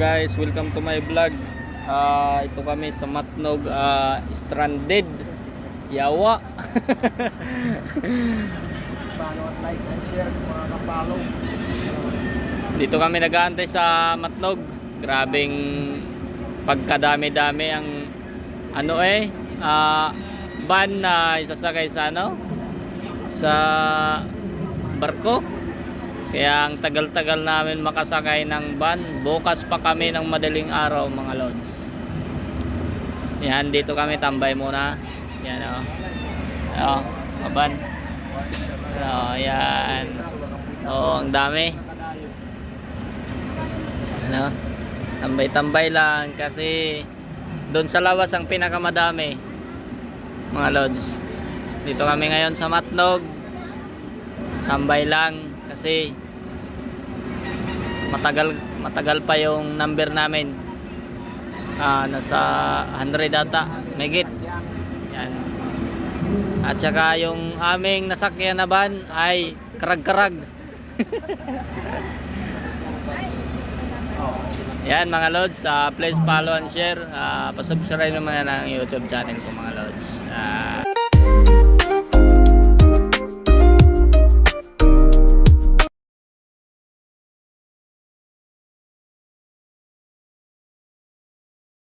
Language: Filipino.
guys, welcome to my vlog. Ito kami sa Matnog, stranded Yawa. Paano at like and share mga kapalo. Dito kami nag-aantay sa Matnog. Grabing pagkadami-dami ang van na isasakay sa sa barko. Kaya ang tagal-tagal namin makasakay ng van. Bukas pa kami ng madaling araw mga lods. Yan, dito kami tambay muna. Yan van. So, yan. Ang dami. Tambay-tambay lang kasi doon sa lawas ang pinakamadami mga lods. Dito kami ngayon sa Matnog. Tambay lang kasi matagal pa yung number namin. Nasa 100 data megit. Yan. At saka yung aming nasakyan na van ay karag-karag. Yan mga lods, please follow and share. Pasubscribe naman na ng YouTube channel ko mga lods.